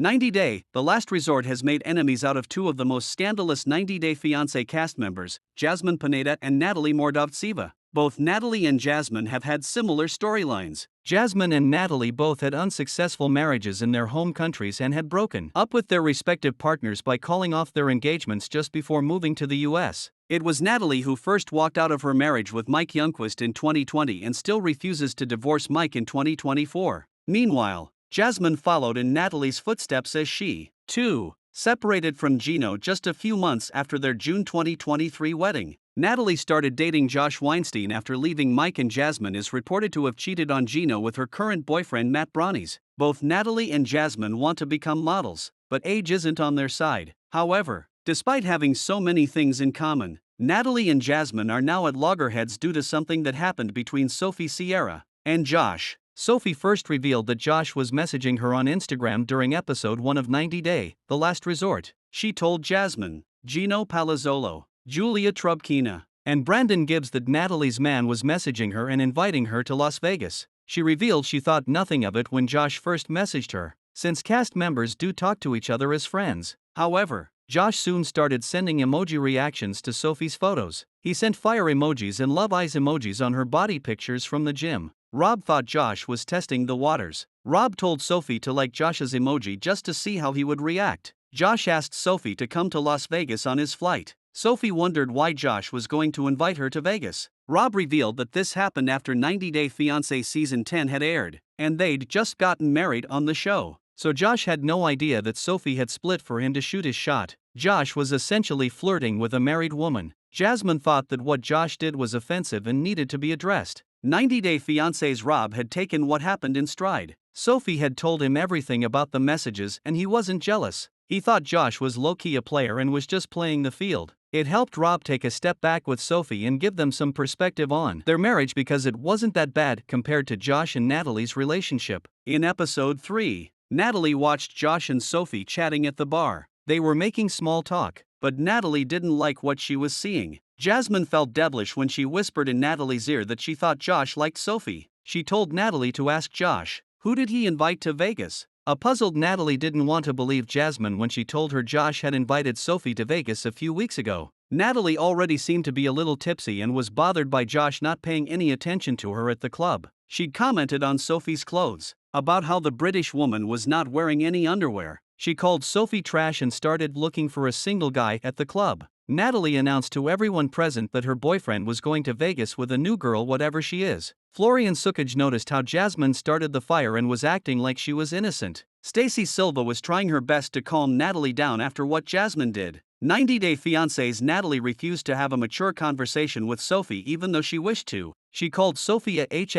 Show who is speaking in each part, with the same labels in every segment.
Speaker 1: 90 Day, The Last Resort has made enemies out of two of the most scandalous 90 Day Fiancé cast members, Jasmine Pineda and Natalie Mordovtseva. Both Natalie and Jasmine have had similar storylines. Jasmine and Natalie both had unsuccessful marriages in their home countries and had broken up with their respective partners by calling off their engagements just before moving to the US. It was Natalie who first walked out of her marriage with Mike Youngquist in 2020 and still refuses to divorce Mike in 2024. Meanwhile, Jasmine followed in Natalie's footsteps as she, too, separated from Gino just a few months after their June 2023 wedding. Natalie started dating Josh Weinstein after leaving Mike, and Jasmine is reported to have cheated on Gino with her current boyfriend Matt Brownies. Both Natalie and Jasmine want to become models, but age isn't on their side. However, despite having so many things in common, Natalie and Jasmine are now at loggerheads due to something that happened between Sophie Sierra and Josh. Sophie first revealed that Josh was messaging her on Instagram during episode 1 of 90 Day, The Last Resort. She told Jasmine, Gino Palazzolo, Julia Trubkina, and Brandon Gibbs that Natalie's man was messaging her and inviting her to Las Vegas. She revealed she thought nothing of it when Josh first messaged her, since cast members do talk to each other as friends. However, Josh soon started sending emoji reactions to Sophie's photos. He sent fire emojis and love eyes emojis on her body pictures from the gym. Rob thought Josh was testing the waters. Rob told Sophie to like Josh's emoji just to see how he would react. Josh asked Sophie to come to Las Vegas on his flight. Sophie wondered why Josh was going to invite her to Vegas. Rob revealed that this happened after 90 Day Fiancé Season 10 had aired, and they'd just gotten married on the show. So Josh had no idea that Sophie had split for him to shoot his shot. Josh was essentially flirting with a married woman. Jasmine thought that what Josh did was offensive and needed to be addressed. 90 Day Fiancé's Rob had taken what happened in stride. Sophie had told him everything about the messages and he wasn't jealous. He thought Josh was low-key a player and was just playing the field. It helped Rob take a step back with Sophie and give them some perspective on their marriage because it wasn't that bad compared to Josh and Natalie's relationship. In episode 3, Natalie watched Josh and Sophie chatting at the bar. They were making small talk, but Natalie didn't like what she was seeing. Jasmine felt devilish when she whispered in Natalie's ear that she thought Josh liked Sophie. She told Natalie to ask Josh, who did he invite to Vegas? A puzzled Natalie didn't want to believe Jasmine when she told her Josh had invited Sophie to Vegas a few weeks ago. Natalie already seemed to be a little tipsy and was bothered by Josh not paying any attention to her at the club. She'd commented on Sophie's clothes, about how the British woman was not wearing any underwear. She called Sophie trash and started looking for a single guy at the club. Natalie announced to everyone present that her boyfriend was going to Vegas with a new girl, whatever she is. Florian Sukaj noticed how Jasmine started the fire and was acting like she was innocent. Stacey Silva was trying her best to calm Natalie down after what Jasmine did. 90 Day Fiancé's Natalie refused to have a mature conversation with Sophie even though she wished to. She called Sophie a H*****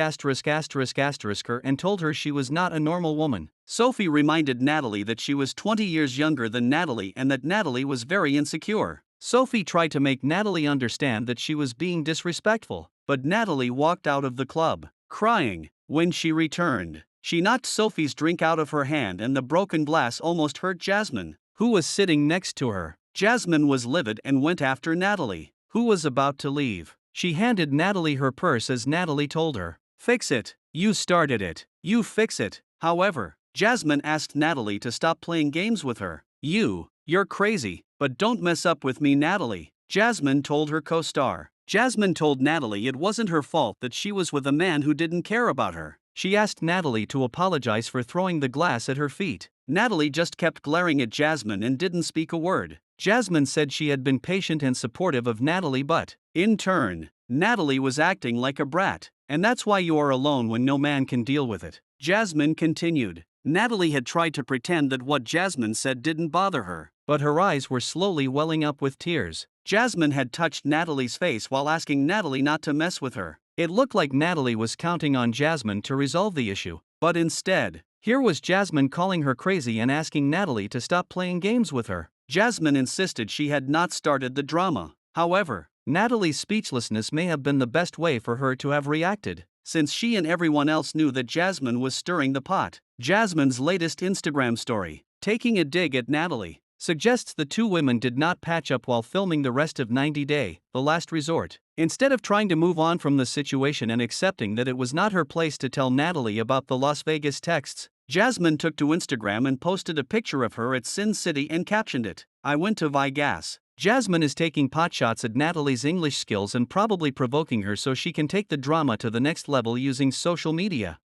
Speaker 1: and told her she was not a normal woman. Sophie reminded Natalie that she was 20 years younger than Natalie and that Natalie was very insecure. Sophie tried to make Natalie understand that she was being disrespectful, but Natalie walked out of the club, crying. When she returned, she knocked Sophie's drink out of her hand and the broken glass almost hurt Jasmine, who was sitting next to her. Jasmine was livid and went after Natalie, who was about to leave. She handed Natalie her purse as Natalie told her, "Fix it, you started it, you fix it." However, Jasmine asked Natalie to stop playing games with her. You're crazy, but don't mess up with me, Natalie," Jasmine told her co-star. Jasmine told Natalie it wasn't her fault that she was with a man who didn't care about her. She asked Natalie to apologize for throwing the glass at her feet. Natalie just kept glaring at Jasmine and didn't speak a word. Jasmine said she had been patient and supportive of Natalie, but, in turn, Natalie was acting like a brat. And that's why you are alone when no man can deal with it. Jasmine continued. Natalie had tried to pretend that what Jasmine said didn't bother her, but her eyes were slowly welling up with tears. Jasmine had touched Natalie's face while asking Natalie not to mess with her. It looked like Natalie was counting on Jasmine to resolve the issue, but instead, here was Jasmine calling her crazy and asking Natalie to stop playing games with her. Jasmine insisted she had not started the drama. However, Natalie's speechlessness may have been the best way for her to have reacted, since she and everyone else knew that Jasmine was stirring the pot. Jasmine's latest Instagram story, taking a dig at Natalie, suggests the two women did not patch up while filming the rest of 90 Day, The Last Resort. Instead of trying to move on from the situation and accepting that it was not her place to tell Natalie about the Las Vegas texts, Jasmine took to Instagram and posted a picture of her at Sin City and captioned it, "I went to Viegas." Jasmine is taking potshots at Natalie's English skills and probably provoking her so she can take the drama to the next level using social media.